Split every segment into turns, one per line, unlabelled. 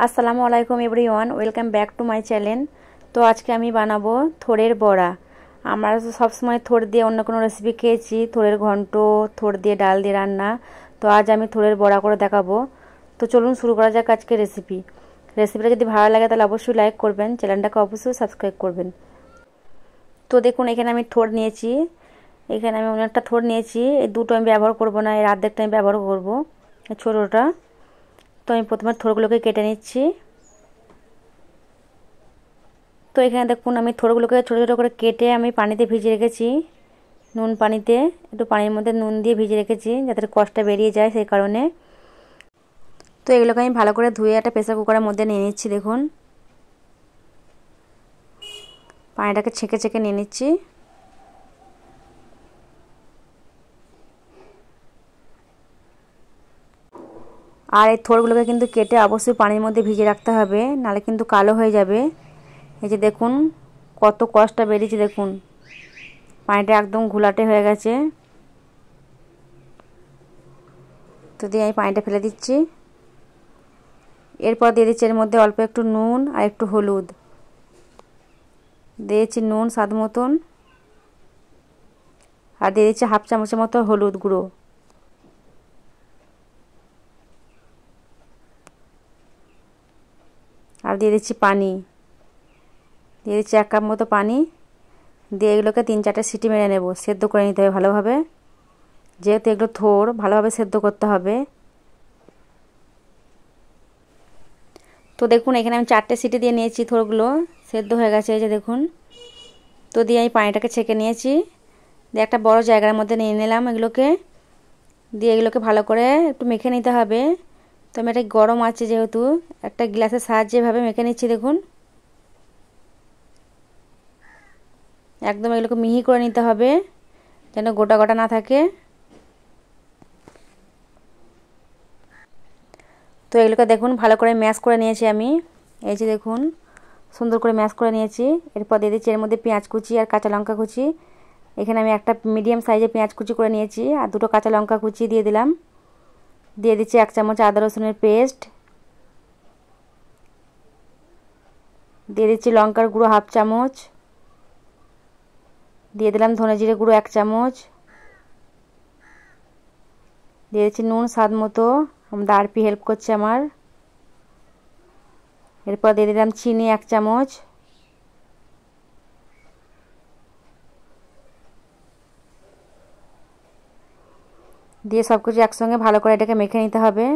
আসসালামু আলাইকুম everyone, welcome back to my channel. তো আজকে আমি বানাবো থোড়ের বড়া। আমরা তো সবসময় থোড় দিয়ে অন্য কোনো রেসিপি খেয়েছি, থোড়ের ঘন্ট, থোড় দিয়ে ডাল দিয়ে রান্না। তো আজ আমি থোড়ের বড়া করে দেখাবো। তো চলুন শুরু করা যাক আজকে রেসিপিটা যদি ভালো লাগে তাহলে অবশ্যই লাইক করবেন, চ্যানেলটাকে অবশ্যই সাবস্ক্রাইব করবেন। তো দেখুন এখানে আমি থোড় নিয়েছি, এখানে আমি অনেকটা থোড় নিয়েছি। এই দুটো আমি ব্যবহার করব না, এর অর্ধেকটা আমি ব্যবহার করব, ছোটোটা। তো আমি প্রথমে থোড়গুলোকে কেটে নিচ্ছি। তো এখানে দেখুন আমি থোড়গুলোকে ছোটো ছোটো করে কেটে আমি পানিতে ভিজিয়ে রেখেছি, নুন পানিতে। একটু পানির মধ্যে নুন দিয়ে ভিজিয়ে রেখেছি যাতে কষ্টটা বেরিয়ে যায়, সেই কারণে। তো এগুলোকে আমি ভালো করে ধুয়ে একটা প্রেসার কুকারের মধ্যে নিয়ে নিচ্ছি। দেখুন পানিটাকে ছেঁকে ছেঁকে নিয়ে নিচ্ছি। আর এই থোড়গুলোকে কিন্তু কেটে অবশ্যই পানির মধ্যে ভিজিয়ে রাখতে হবে, নাহলে কিন্তু কালো হয়ে যাবে। এই যে দেখুন কত কষ্টটা বেরিয়েছে, দেখুন পানিটা একদম ঘোলাটে হয়ে গেছে। তো দিয়ে আমি পানিটা ফেলে দিচ্ছি। এরপর দিয়ে দিচ্ছি এর মধ্যে অল্প একটু নুন আর একটু হলুদ দিয়েছি, নুন স্বাদ মতন, আর দিয়ে দিচ্ছি হাফ চামচের মতো হলুদ গুঁড়ো। আর দিয়ে দিচ্ছি পানি, দিয়ে দিচ্ছি 1 কাপ মতো পানি। দিয়ে এগুলোকে 3-4টা সিটি মেরে নেব, সেদ্ধ করে নিতে হবে ভালোভাবে, যেহেতু এগুলো থোড় ভালোভাবে সেদ্ধ করতে হবে। তো দেখুন এখানে আমি 4টে সিটি দিয়ে নিয়েছি, থোড়গুলো সেদ্ধ হয়ে গেছে, এই যে দেখুন। তো দিয়ে আমি পানিটাকে ছেঁকে নিয়েছি, দিয়ে একটা বড় জায়গার মধ্যে নিয়ে নিলাম এগুলোকে। দিয়ে এগুলোকে ভালো করে একটু মেখে নিতে হবে। তো আমি এটা গরম আছে যেহেতু একটা গ্লাসের সাহায্যে এভাবে মেখে নিচ্ছি। দেখুন একদম এগুলোকে মিহি করে নিতে হবে যেন গোটা গোটা না থাকে। তো এগুলোকে দেখুন ভালো করে ম্যাশ করে নিয়েছি আমি, এই যে দেখুন সুন্দর করে ম্যাশ করে নিয়েছি। এরপর দিয়ে দিচ্ছি এর মধ্যে পেঁয়াজ কুচি আর কাঁচা লঙ্কা কুচি। এখানে আমি একটা মিডিয়াম সাইজে পেঁয়াজ কুচি করে নিয়েছি আর 2টো কাঁচা লঙ্কা কুচি দিয়ে দিলাম। দিয়ে দিচ্ছি 1 চামচ আদা রসুনের পেস্ট, দিয়ে দিচ্ছি লঙ্কার গুঁড়ো হাফ চামচ, দিয়ে দিলাম ধনে জিরে গুঁড়ো 1 চামচ, দিয়ে দিচ্ছি নুন স্বাদ মতো, আমাদের আরপি হেল্প করছে আমার। এরপর দিয়ে দিলাম চিনি 1 চামচ, দিয়ে সব কিছু একসঙ্গে ভালো করে এটাকে মেখে নিতে হবে।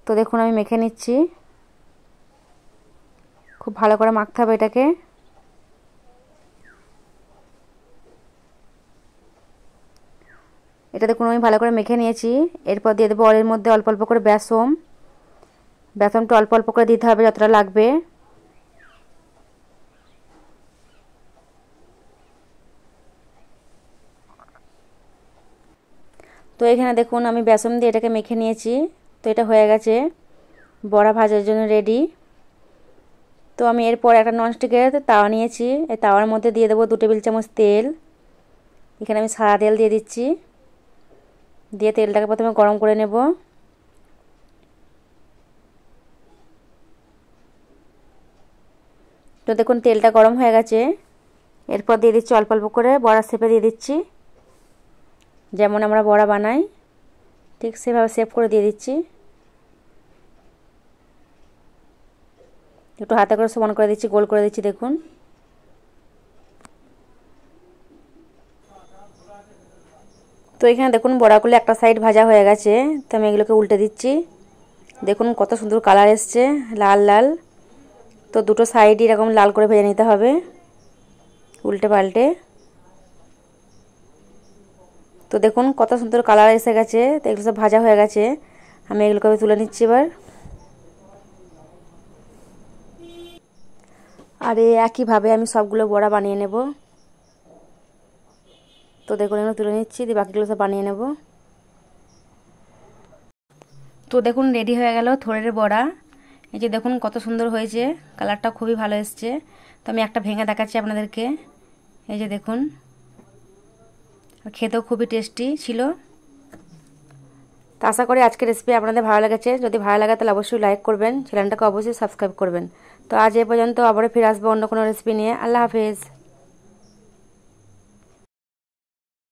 তো দেখুন আমি মেখে নিচ্ছি, খুব ভালো করে মাখতে হবে এটাকে। এটা দেখুন আমি ভালো করে মেখে নিয়েছি। এরপর দিয়ে দেবো এর মধ্যে অল্প অল্প করে বেসনটা অল্প অল্প করে দিতে হবে যতটা লাগবে। তো এখানে দেখুন আমি বেসন দিয়ে এটাকে মেখে নিয়েছি। তো এটা হয়ে গেছে বড়া ভাজার জন্য রেডি। তো আমি এরপর একটা ননস্টিকের তাওয়া নিয়েছি, এই তাওয়ার মধ্যে দিয়ে দেবো 2 টেবিল চামচ তেল। এখানে আমি সাদা তেল দিয়ে দিচ্ছি, দিয়ে তেলটাকে প্রথমে গরম করে নেব। তো দেখুন তেলটা গরম হয়ে গেছে। এরপর দিয়ে দিচ্ছি অল্প অল্প করে বড়া শেপে দিয়ে দিচ্ছি, যেমন আমরা বড়া বানাই ঠিক সেভাবে শেপ করে দিয়ে দিচ্ছি। একটু হাতে করে সমান করে দিচ্ছি, গোল করে দিচ্ছি। দেখুন তো এখানে দেখুন বড়াগুলো একটা সাইড ভাজা হয়ে গেছে, তো আমি এগুলোকে উল্টে দিচ্ছি। দেখুন কত সুন্দর কালার এসছে, লাল লাল। তো দুটো সাইড এরকম লাল করে ভেজে নিতে হবে উল্টে পাল্টে। তো দেখুন কত সুন্দর কালার এসে গেছে, তো এগুলো সব ভাজা হয়ে গেছে। আমি এগুলোকে তুলে নিচ্ছি এবার। আর একইভাবে আমি সবগুলো বড়া বানিয়ে নেব। তো দেখুন এগুলো তুলে নিচ্ছি, দিয়ে বাকিগুলো সব বানিয়ে নেব। তো দেখুন রেডি হয়ে গেল থোড়ের বড়া। এই যে দেখুন কত সুন্দর হয়েছে, কালারটা খুবই ভালো এসছে। তো আমি একটা ভেঙে দেখাচ্ছি আপনাদেরকে, এই যে দেখুন, খেতেও খুবই টেস্টি ছিল। তো আশা করি আজকের রেসিপি আপনাদের ভালো লেগেছে। যদি ভালো লাগে তাহলে অবশ্যই লাইক করবেন, চ্যানেলটাকে অবশ্যই সাবস্ক্রাইব করবেন। তো আজ এ পর্যন্ত, আবারও ফিরে আসবো অন্য কোনো রেসিপি নিয়ে। আল্লাহ হাফেজ।